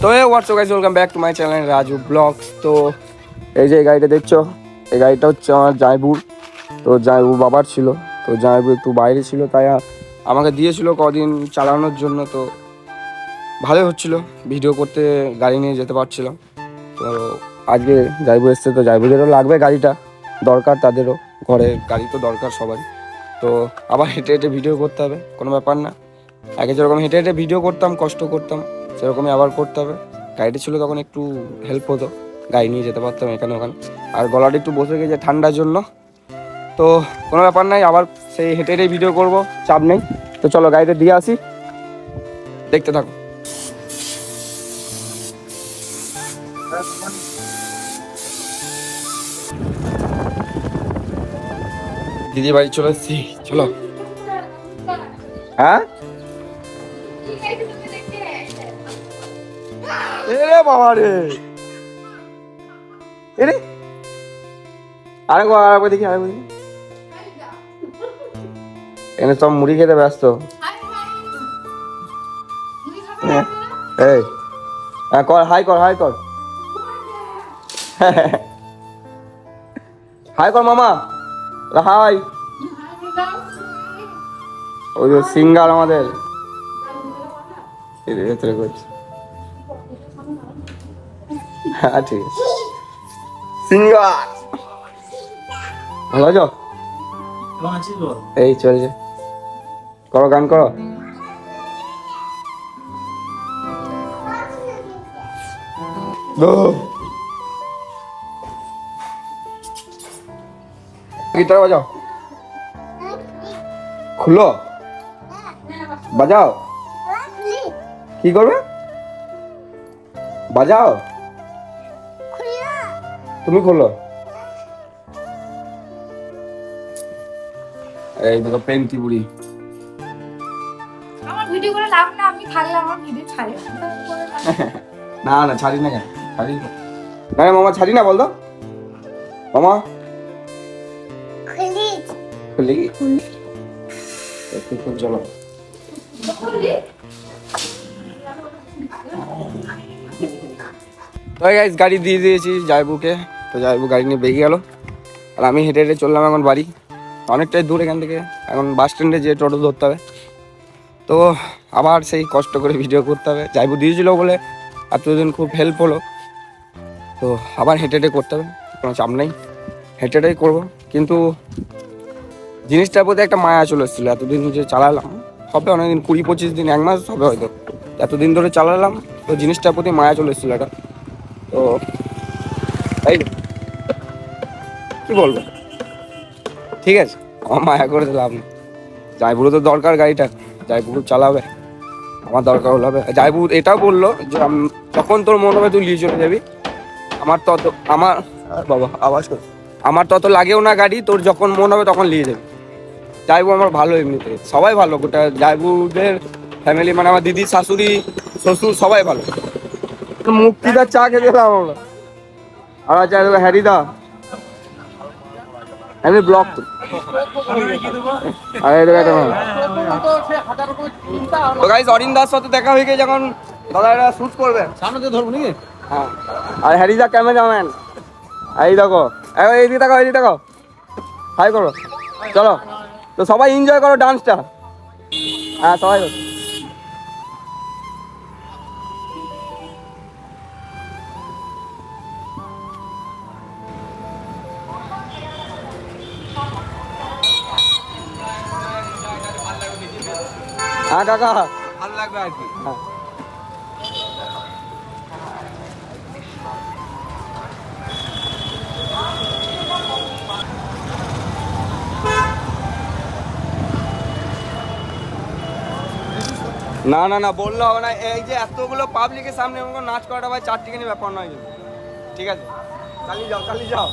তো what's up guys, welcome back to my channel Raju blogs. তো এই যে গাড়িটা দেখছো, এই গাড়িটা হচ্ছে আমার জামাইবুর। তো জামাইবুর বাবার ছিল, তো জামাইবুর একটু বাইরে ছিল, তাই আমাকে দিয়েছিল কদিন চালানোর জন্য। তো ভালোই হচ্ছিল, ভিডিও করতে গাড়ি নিয়ে যেতে পারছিলাম। তো আজকে জামাইবুর এসছে, তো জামাইবুদেরও লাগবে গাড়িটা, দরকার তাদেরও, ঘরে গাড়ি তো দরকার সবারই। তো আবার হেঁটে হেঁটে ভিডিও করতে হবে, কোনো ব্যাপার না। আগে যেরকম হেঁটে হেঁটে ভিডিও করতাম, কষ্ট করতাম, সেরকমই আবার করতে হবে। গাড়িটা ছিল তখন একটু হেল্প হতো, গাড়ি নিয়ে যেতে পারতাম এখানে ওখানে। আর গলাটা একটু বসে গেছে ঠান্ডার জন্য, তো কোনো ব্যাপার নাই, আবার সেই হেঁটে হেঁটে ভিডিও করবো, চাপ নেই। তো চলো গাড়িটা দিয়ে আসি, দেখতে থাকো। দিদি বাড়ি চলে এসছি, চলো। হ্যাঁ এরে বাবা রে, এরে আরেকবার দেখি, আরেকবার দেখি। এনে সব মুড়ি খেতে ব্যস্ত। এই কর, হাই কর, হাই কর, হাই কর মামা, হাই। ওই যে সিঙ্গার আমাদের ভেতরে করছে। হ্যাঁ ঠিক আছে, সিঙ্গার ভালো আছো? এই চলছে, করো গান করো। গিটার বাজাও, খুলো, বাজাও। কি করবে? বাজাও, তুমি খোলো। এই দেখো পেন্টি বুড়ি। আমার ভিডিও করে লাভ না, আমি থাকলে আমার ভিডিও ছাড়ে না না ছাড়ি না, কেন ছাড়ি না? না মামা ছাড়ি না, বল তো মামা। খুলি একটু চলো। তো গাইস গাড়ি দিয়ে দিয়েছি জায়বুকে, তো জায়বু গাড়ি নিয়ে বেরিয়ে গেল, আর আমি হেঁটে হেঁটে চললাম এখন বাড়ি। অনেকটাই দূর এখান থেকে, এখন বাস স্ট্যান্ডে যেয়ে টোটো ধরতে হবে। তো আবার সেই কষ্ট করে ভিডিও করতে হবে, জায়বু দিয়েছিল বলে এতদিন খুব হেল্প হলো। তো আবার হেঁটে হেঁটে করতে হবে, কোনো চাপ নেই, হেঁটে হেঁটেই করবো। কিন্তু জিনিসটার প্রতি একটা মায়া চলে এসেছিলো, এতদিন যে চালালাম, হবে অনেকদিন, 20-25 দিন, 1 মাস হবে হয়তো, এতদিন ধরে চালালাম, তো জিনিসটার প্রতি মায়া চলে এসেছিলো এটা। তো তাই কি বলবো, ঠিক আছে, আমার মায়া করে তো লাভ নেই। জায়বুরও তো দরকার গাড়িটা, জায়বুর চালাবে, আমার দরকার হবে। জায়বুর এটাও বললো যে যখন তোর মন হবে তুই নিয়ে চলে যাবি, আমার তত আমার বাবা আওয়াজ কর, আমার তত লাগেও না গাড়ি, তোর যখন মন হবে তখন নিয়ে যাবি। জায়বু আমার ভালো, এমনিতে সবাই ভালো, গোটা জায়বুদের ফ্যামিলি, মানে আমার দিদি, শাশুড়ি, শ্বশুর সবাই ভালো। মুক্তিদার চা খেতে দিলাম আমরা, আর চা দেবো হ্যারিদা, আমি ব্লগ তো গাইস অরিন্দার সাথে দেখা হয়ে গেছে, যখন দাদা এটা শুট করবে সামনে ধরবো নাকি। হ্যাঁ, আর হ্যারিদা ক্যামেরাম্যান, এই দেখো, এইদিকে দেখো, এইদিকে দেখো, হাই করো, চলো। তো সবাই এনজয় করো ডান্সটা, হ্যাঁ সবাই। হ্যাঁ কাকা, ভালো লাগবে আর কি। হ্যাঁ না না না বললে হবে না, এই যে এতগুলো পাবলিকের সামনে আমাকে নাচ করাটা ভাই 4 টিকে নিয়ে ব্যাপার নয় কিন্তু, ঠিক আছে, চালিয়ে যাও চালিয়ে যাও।